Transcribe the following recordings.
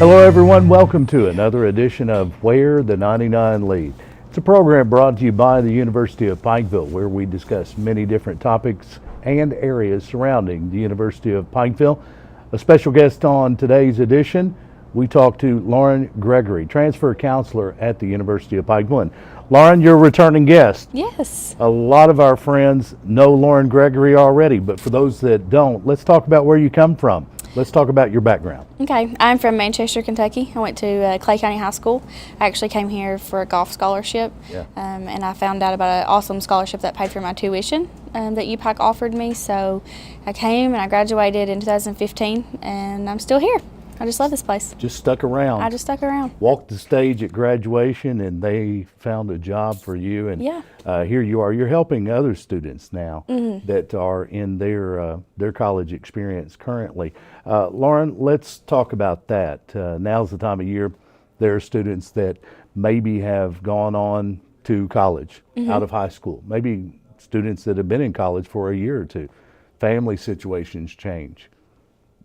Hello everyone, welcome to another edition of Where the 99 Lead. It's a program brought to you by the University of Pikeville where we discuss many different topics and areas surrounding the University of Pikeville. A special guest on today's edition, we talk to Lauren Gregory, transfer counselor at the University of Pikeville. And Lauren, you're a returning guest. Yes. A lot of our friends know Lauren Gregory already, but for those that don't, let's talk about where you come from. Let's talk about your background. Okay, I'm from Manchester, Kentucky. I went to Clay County High School. I actually came here for a golf scholarship, and I found out about an awesome scholarship that paid for my tuition that UPike offered me. So I came and I graduated in 2015, and I'm still here. I just love this place. Just stuck around. I just stuck around. Walked the stage at graduation, and they found a job for you. And here you are. You're helping other students now that are in their college experience currently. Lauren, let's talk about that. Now's the time of year. There are students that maybe have gone on to college out of high school. Maybe students that have been in college for a year or two. Family situations change.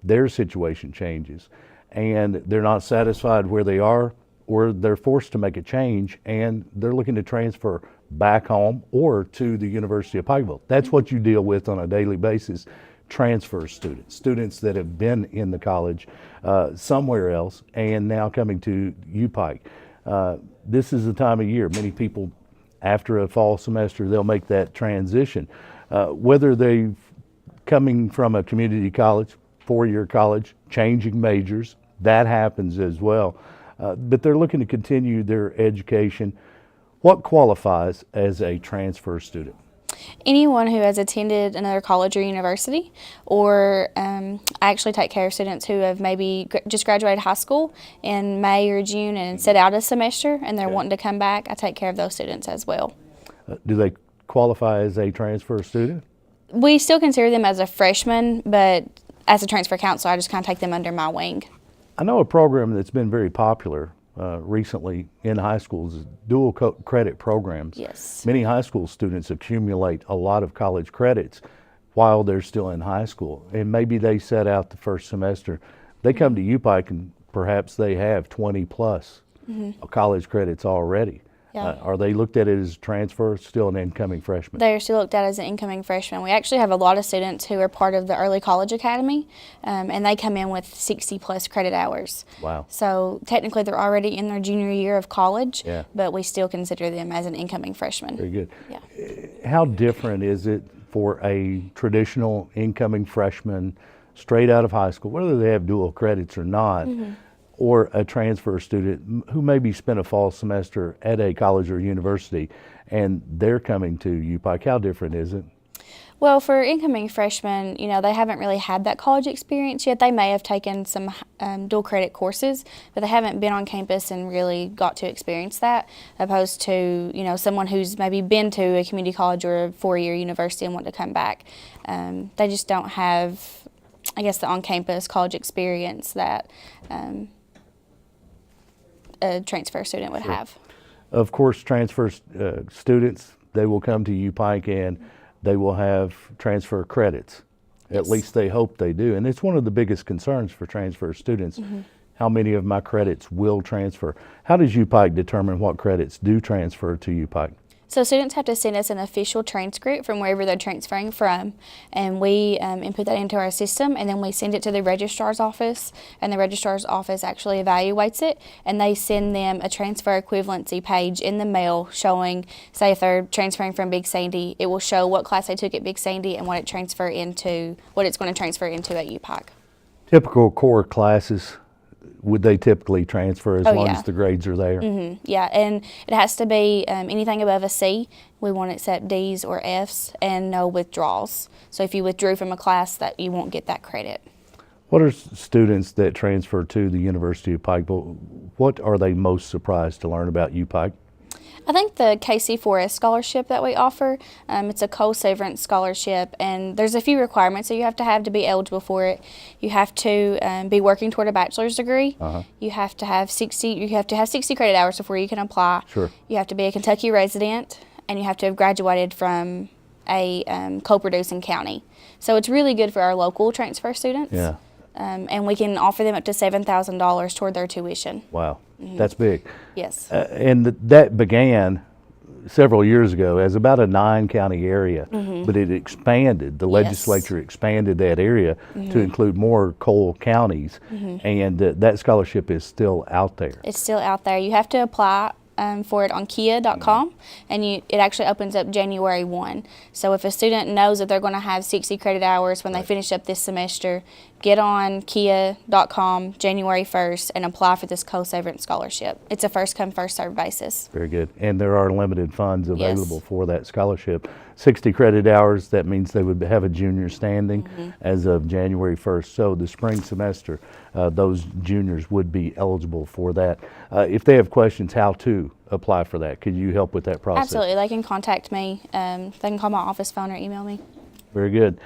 Their situation changes, and they're not satisfied where they are, or they're forced to make a change, and they're looking to transfer back home or to the University of Pikeville. That's what you deal with on a daily basis. Transfer students that have been in the college somewhere else and now coming to UPike. This is the time of year. Many people, after a fall semester, they'll make that transition. Whether they're coming from a community college, four-year college, changing majors, that happens as well. But they're looking to continue their education. What qualifies as a transfer student? Anyone who has attended another college or university, or I actually take care of students who have maybe just graduated high school in May or June and set out a semester and they're wanting to come back. I take care of those students as well. Do they qualify as a transfer student? We still consider them as a freshman, but as a transfer counselor, I just kind of take them under my wing. I know a program that's been very popular recently in high schools is dual credit programs. Yes. Many high school students accumulate a lot of college credits while they're still in high school. And maybe they set out the first semester. They come to UPike and perhaps they have 20 plus college credits already. Are they looked at it as transfer, still an incoming freshman? They are still looked at as an incoming freshman. We actually have a lot of students who are part of the Early College Academy, and they come in with 60 plus credit hours. Wow. So technically they're already in their junior year of college, but we still consider them as an incoming freshman. Very good. Yeah. How different is it for a traditional incoming freshman straight out of high school, whether they have dual credits or not, or a transfer student who maybe spent a fall semester at a college or university and they're coming to UPike? How different is it? Well, for incoming freshmen, you know, they haven't really had that college experience yet. They may have taken some dual credit courses, but they haven't been on campus and really got to experience that, opposed to, you know, someone who's maybe been to a community college or a four-year university and want to come back. They just don't have, I guess, the on-campus college experience that a transfer student would have. Of course, transfer students, they will come to UPike and they will have transfer credits. At least they hope they do. And it's one of the biggest concerns for transfer students. How many of my credits will transfer? How does UPike determine what credits do transfer to UPike? So students have to send us an official transcript from wherever they're transferring from, and we input that into our system, and then we send it to the registrar's office, and the registrar's office actually evaluates it, and they send them a transfer equivalency page in the mail showing, say if they're transferring from Big Sandy, it will show what class they took at Big Sandy and what it's going to transfer into at UPike. Typical core classes, would they typically transfer as long as the grades are there? Yeah, and it has to be anything above a C. We won't accept D's or F's, and no withdrawals. So if you withdrew from a class, that you won't get that credit. What are students that transfer to the University of Pikeville, what are they most surprised to learn about UPike? I think the KC4S scholarship that we offer, it's a co-severance scholarship, and there's a few requirements that you have to be eligible for it. You have to be working toward a bachelor's degree. You have to have 60 credit hours before you can apply. Sure. You have to be a Kentucky resident, and you have to have graduated from a co-producing county. So it's really good for our local transfer students. Yeah. and we can offer them up to $7,000 toward their tuition. Wow, that's big. Yes. And that began several years ago as about a 9-county area, but it expanded. The legislature expanded that area to include more Cole counties, and that scholarship is still out there. It's still out there. You have to apply for it on kia.com, and it actually opens up January 1. So if a student knows that they're going to have 60 credit hours when they finish up this semester, get on kia.com January 1st and apply for this co-severance scholarship. It's a first-come, first-served basis. Very good. And there are limited funds available for that scholarship. 60 credit hours, that means they would have a junior standing as of January 1st. So the spring semester, those juniors would be eligible for that. If they have questions, how to apply for that, could you help with that process? Absolutely. They can contact me. They can call my office phone or email me. Very good.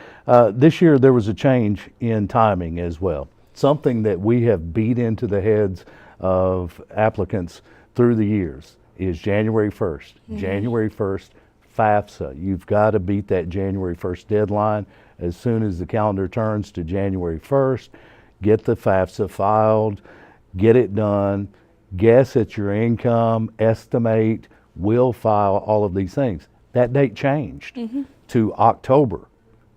This year there was a change in timing as well. Something that we have beat into the heads of applicants through the years is January 1st. January 1st, FAFSA. You've got to beat that January 1st deadline. As soon as the calendar turns to January 1st, get the FAFSA filed, get it done, guess at your income, estimate, will file, all of these things. That date changed to October.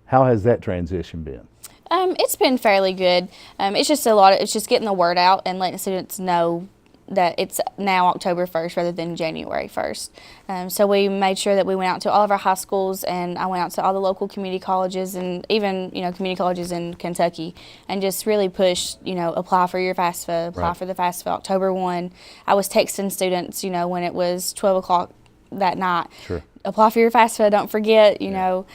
How has that transition been? It's been fairly good. It's just getting the word out and letting students know that it's now October 1st rather than January 1st. So we made sure that we went out to all of our high schools, and I went out to all the local community colleges and even, community colleges in Kentucky, and just really pushed, apply for your FAFSA, apply for the FAFSA October 1. I was texting students, when it was 12 o'clock that night. Sure. Apply for your FAFSA, don't forget, know.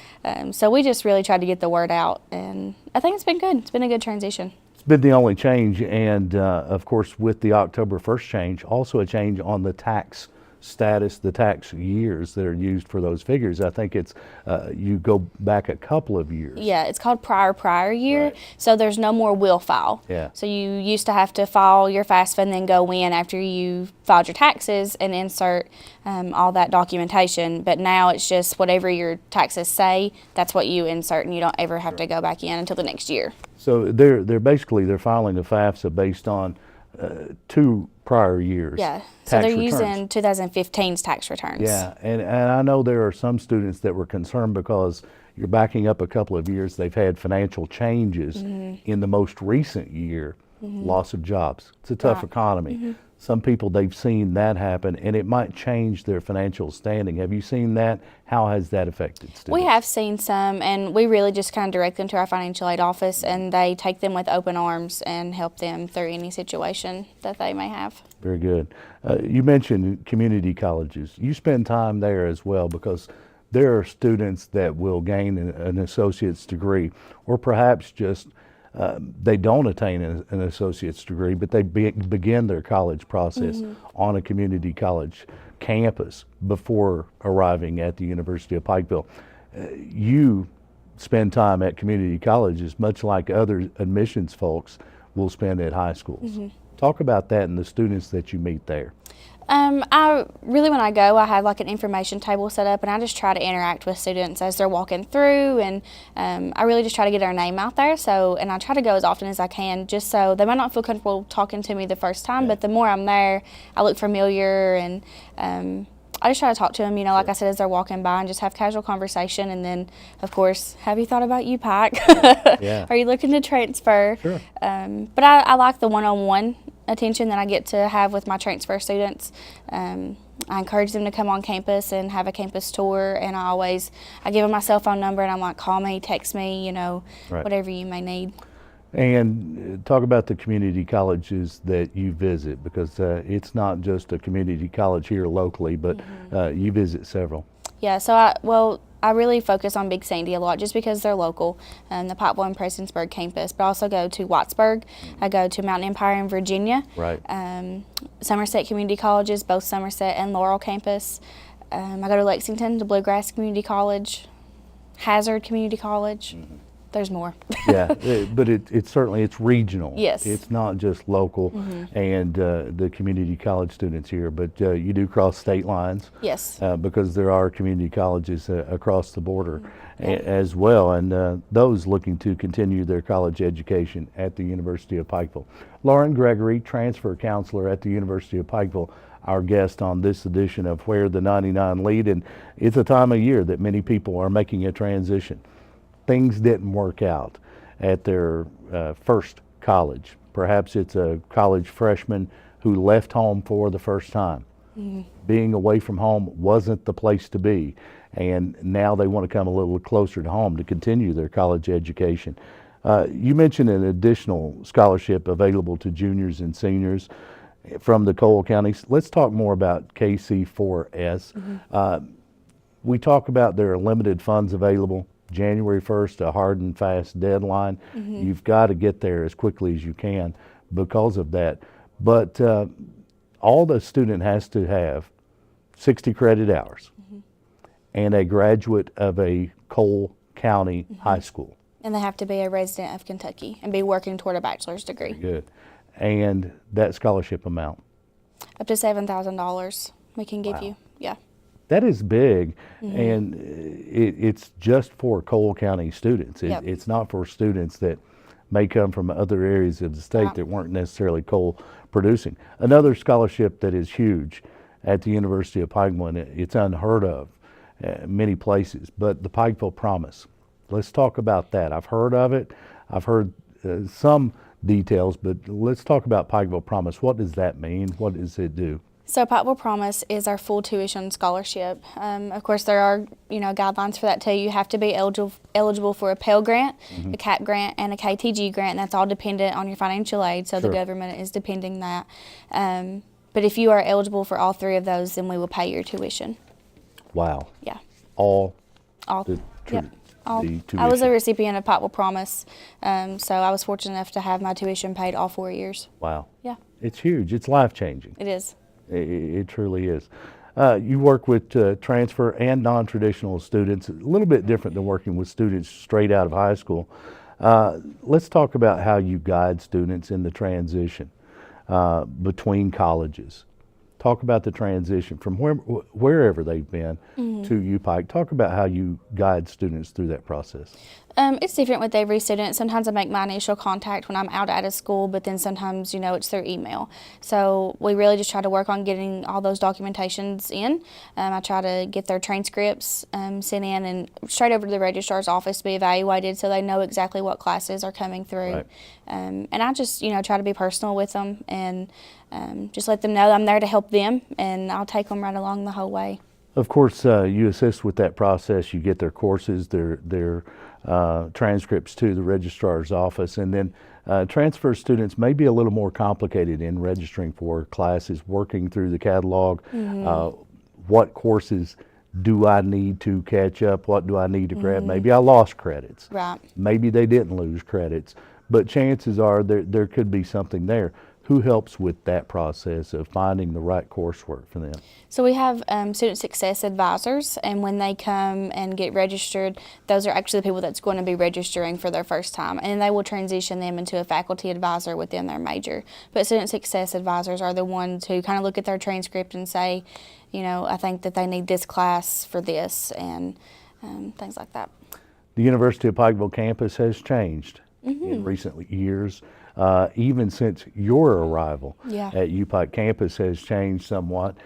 So we just really tried to get the word out, and I think it's been good. It's been a good transition. It's been the only change, and of course with the October 1st change, also a change on the tax status, the tax years that are used for those figures. I think it's, you go back a couple of years. Yeah, it's called prior year, Right. So there's no more will file. Yeah. So you used to have to file your FAFSA and then go in after you filed your taxes and insert all that documentation, but now it's just whatever your taxes say, that's what you insert, and you don't ever have to go back in until the next year. So they're filing a FAFSA based on 2 prior years. Yeah, so tax they're returns. using 2015's tax returns. Yeah, and I know there are some students that were concerned because you're backing up a couple of years. They've had financial changes in the most recent year, loss of jobs. It's a tough economy. Some people, they've seen that happen, and it might change their financial standing. Have you seen that? How has that affected students? We have seen some, and we really just kind of direct them to our financial aid office, and they take them with open arms and help them through any situation that they may have. Very good. You mentioned community colleges. You spend time there as well, because there are students that will gain an associate's degree, or perhaps just they don't attain an associate's degree, but they begin their college process on a community college campus before arriving at the University of Pikeville. You spend time at community colleges much like other admissions folks will spend at high schools. Talk about that and the students that you meet there. When I go, I have like an information table set up, and I just try to interact with students as they're walking through, and I really just try to get their name out there. And I try to go as often as I can, just so they might not feel comfortable talking to me the first time, but the more I'm there, I look familiar, and I just try to talk to them, like I said, as they're walking by, and just have casual conversation. And then, of course, have you thought about UPike? Yeah. Are you looking to transfer? Sure. But I like the one-on-one attention that I get to have with my transfer students. I encourage them to come on campus and have a campus tour, and I give them my cell phone number, and I'm like, call me, text me, Right. whatever you may need. And talk about the community colleges that you visit, because it's not just a community college here locally, but you visit several. Yeah, so I really focus on Big Sandy a lot just because they're local, the Pikeville and Prestonsburg campus, but I also go to Wattsburg. I go to Mountain Empire in Virginia. Right. Somerset Community Colleges, both Somerset and Laurel campus. I go to Lexington, to Bluegrass Community College, Hazard Community College. there's more. Yeah, but it's certainly, it's regional. Yes. It's not just local and the community college students here, but you do cross state lines. Yes. Because there are community colleges across the border as well, and those looking to continue their college education at the University of Pikeville. Lauren Gregory, transfer counselor at the University of Pikeville, our guest on this edition of Where the 99 Lead, and it's a time of year that many people are making a transition. Things didn't work out at their first college. Perhaps it's a college freshman who left home for the first time. Being away from home wasn't the place to be, and now they want to come a little closer to home to continue their college education. You mentioned an additional scholarship available to juniors and seniors from the Cole County. Let's talk more about KC4S. We talk about there are limited funds available. January 1st, a hard and fast deadline. You've got to get there as quickly as you can because of that. But all the student has to have 60 credit hours and a graduate of a Cole County high school. And they have to be a resident of Kentucky and be working toward a bachelor's degree. Good. And that scholarship amount? Up to $7,000 we can give you. Yeah. That is big, and it's just for Cole County students. It's not for students that may come from other areas of the state that weren't necessarily coal producing. Another scholarship that is huge at the University of Pikeville, and it's unheard of many places, but the Pikeville Promise. Let's talk about that. I've heard of it. I've heard some details, but let's talk about Pikeville Promise. What does that mean? What does it do? So Pikeville Promise is our full tuition scholarship. Of course, there are guidelines for that too. You have to be eligible for a Pell Grant, a CAP grant, and a KTG grant. And that's all dependent on your financial aid. So the government is depending that. But if you are eligible for all three of those, then we will pay your tuition. Wow. Yeah. All. Yep. I was a recipient of Pikeville Promise, so I was fortunate enough to have my tuition paid all 4 years. Wow. Yeah. It's huge. It's life-changing. It is. It truly is. You work with transfer and non-traditional students, a little bit different than working with students straight out of high school. Let's talk about how you guide students in the transition between colleges. Talk about the transition from wherever they've been to UPike. Talk about how you guide students through that process. It's different with every student. Sometimes I make my initial contact when I'm out of school, but then sometimes, it's through email. So we really just try to work on getting all those documentations in. I try to get their transcripts sent in and straight over to the registrar's office to be evaluated so they know exactly what classes are coming through. Right. And I just, try to be personal with them and just let them know I'm there to help them, and I'll take them right along the whole way. Of course, you assist with that process. You get their courses, their transcripts to the registrar's office, and then transfer students may be a little more complicated in registering for classes, working through the catalog. What courses do I need to catch up? What do I need to grab? Maybe I lost credits. Right. Maybe they didn't lose credits, but chances are there could be something there. Who helps with that process of finding the right coursework for them? So we have student success advisors, and when they come and get registered, those are actually the people that's going to be registering for their first time, and they will transition them into a faculty advisor within their major. But student success advisors are the ones who kind of look at their transcript and say, I think that they need this class for this, and things like that. The University of Pikeville campus has changed in recent years. Even since your arrival at UPike, campus has changed somewhat.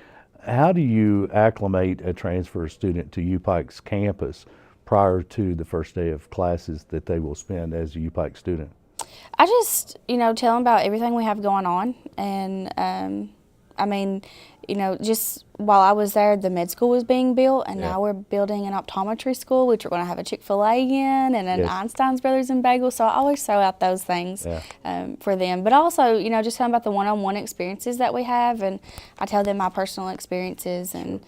How do you acclimate a transfer student to UPike's campus prior to the first day of classes that they will spend as a UPike student? I just, tell them about everything we have going on, and just while I was there, the med school was being built, and now we're building an optometry school, which we're going to have a Chick-fil-A in, and an Einstein's Brothers and Bagels. So I always throw out those things for them. But also, just tell them about the one-on-one experiences that we have, and I tell them my personal experiences. And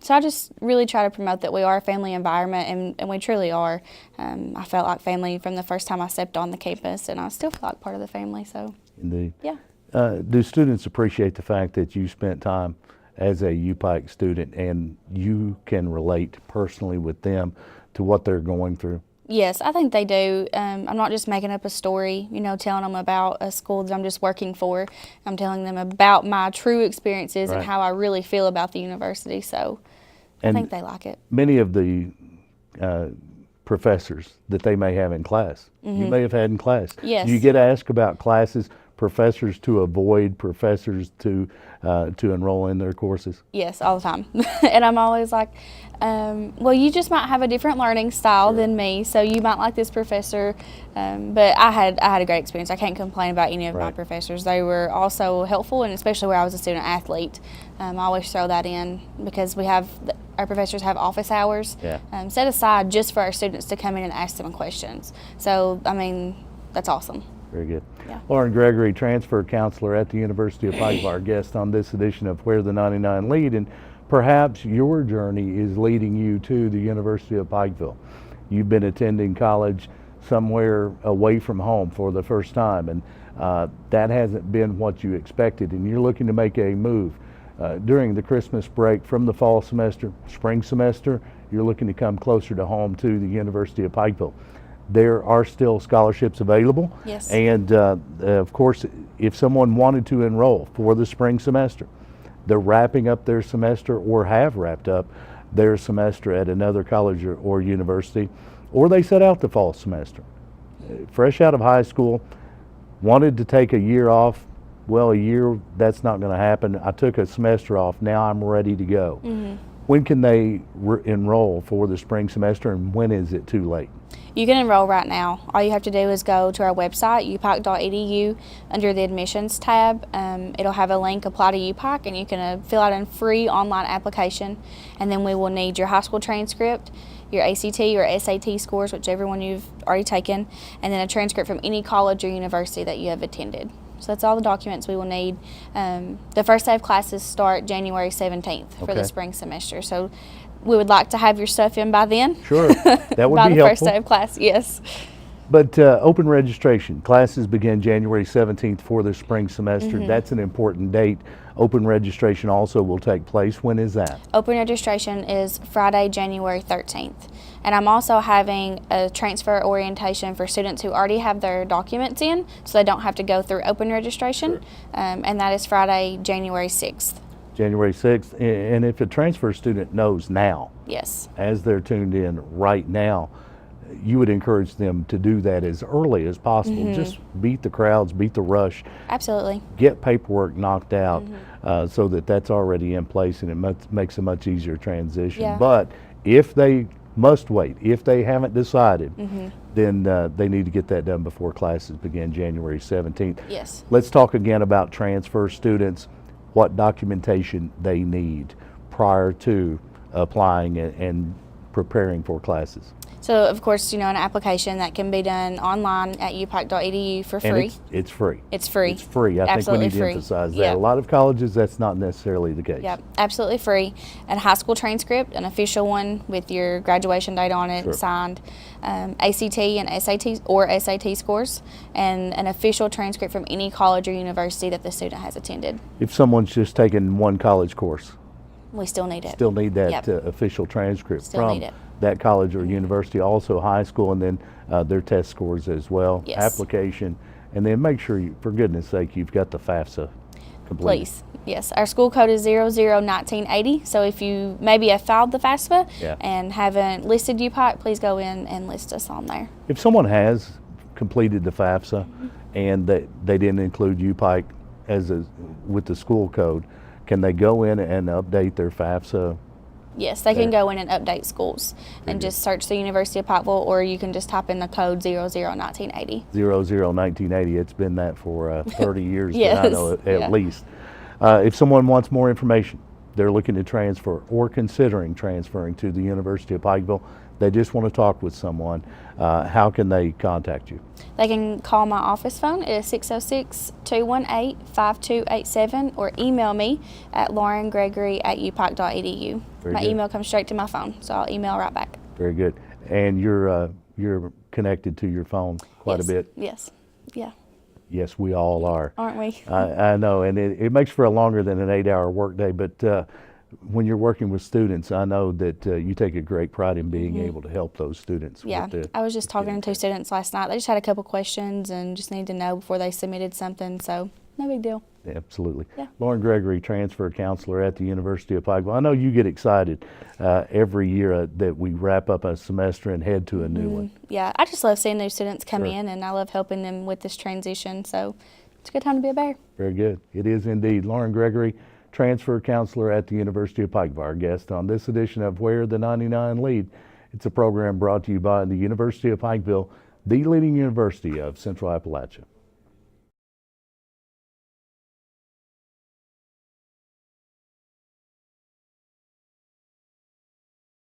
so I just really try to promote that we are a family environment, and we truly are. I felt like family from the first time I stepped on the campus, and I still feel like part of the family. So Indeed. Yeah. Do students appreciate the fact that you spent time as a UPike student and you can relate personally with them to what they're going through? Yes, I think they do. I'm not just making up a story, telling them about a school that I'm just working for. I'm telling them about my true experiences and Right. how I really feel about the university. So I And think they like it. many of the uh, professors that they may have in class, you may have had in class. Yes. Do you get asked about classes, professors to avoid, professors to enroll in their courses? Yes, all the time. And I'm always like, well, you just might have a different learning style than me, so you might like this professor. But I had a great experience. I can't complain about any of my Right. professors. They were also helpful, and especially where I was a student athlete. I always throw that in because our professors have office hours Yeah. set aside just for our students to come in and ask them questions. So, I mean, that's awesome. Very good. Yeah. Lauren Gregory, transfer counselor at the University of Pikeville, our guest on this edition of Where the 99 Lead. And perhaps your journey is leading you to the University of Pikeville. You've been attending college somewhere away from home for the first time, and that hasn't been what you expected, and you're looking to make a move. During the Christmas break from the fall semester, spring semester, you're looking to come closer to home to the University of Pikeville. There are still scholarships available. Yes. And of course, if someone wanted to enroll for the spring semester, they're wrapping up their semester or have wrapped up their semester at another college or university, or they set out the fall semester. Fresh out of high school, wanted to take a year off. Well, a year, that's not going to happen. I took a semester off. Now I'm ready to go. When can they enroll for the spring semester, and when is it too late? You can enroll right now. All you have to do is go to our website, upike.edu, under the admissions tab. It'll have a link, apply to UPike, and you can fill out a free online application. And then we will need your high school transcript, your ACT or SAT scores, whichever one you've already taken, and then a transcript from any college or university that you have attended. So that's all the documents we will need. The first day of classes start January 17th for Okay. the spring semester. So we would like to have your stuff in by then. Sure, that would by be the first helpful. day of class, yes. But open registration, classes begin January 17th for the spring semester. That's an important date. Open registration also will take place. When is that? Open registration is Friday, January 13th. And I'm also having a transfer orientation for students who already have their documents in, so they don't have to go through open registration. And that is Friday, January 6th. January 6th. And if a transfer student knows now, Yes. as they're tuned in right now, you would encourage them to do that as early as possible. Just beat the crowds, beat the rush, Absolutely. get paperwork knocked out so that that's already in place, and it makes a much easier transition. Yeah. But if they must wait, if they haven't decided, then they need to get that done before classes begin January 17th. Yes. Let's talk again about transfer students, what documentation they need prior to applying and preparing for classes. So, of course, an application that can be done online at upike.edu for free. And it's free. It's free. It's free. I Absolutely think we need free. to emphasize that. Yep. A lot of colleges, that's not necessarily the case. Yep, absolutely free. A high school transcript, an official one with your graduation date on it, Sure. signed, ACT and SAT or SAT scores, and an official transcript from any college or university that the student has attended. If someone's just taken one college course, We still need it. still need that Yep. official transcript Still from need it. that college or university, also high school, and then their test scores as well, Yes. application, and then make sure, for goodness sake, you've got the FAFSA completed. Please. Yes, our school code is 001980. So if you maybe have filed the FAFSA Yeah. and haven't listed UPike, please go in and list us on there. If someone has completed the FAFSA and they didn't include UPike with the school code, can they go in and update their FAFSA? Yes, they can There. go in and update schools and good. just search the University of Pikeville, or you can just type in the code 001980. 001980. It's been that for 30 years Yes, that I know at yeah. least. If someone wants more information, they're looking to transfer or considering transferring to the University of Pikeville, they just want to talk with someone, how can they contact you? They can call my office phone. It is 606-218-5287, or email me at laurengregory@upike.edu. Very My good. email comes straight to my phone, so I'll email right back. Very good. And you're connected to your phone quite Yes. a bit. Yes. Yeah. Yes, we all are. Aren't we? I know, and it makes for a longer than an 8-hour workday, but when you're working with students, I know that you take a great pride in being able to help those students. Yeah, I was just talking to two students last night. They just had a couple questions and just needed to know before they submitted something, so no big deal. Absolutely. Yeah. Lauren Gregory, transfer counselor at the University of Pikeville. I know you get excited every year that we wrap up a semester and head to a new one. Yeah, I just love seeing new students come Sure. in, and I love helping them with this transition, so it's a good time to be a bear. Very good. It is indeed. Lauren Gregory, transfer counselor at the University of Pikeville, our guest on this edition of Where the 99 Lead. It's a program brought to you by the University of Pikeville, the leading university of Central Appalachia.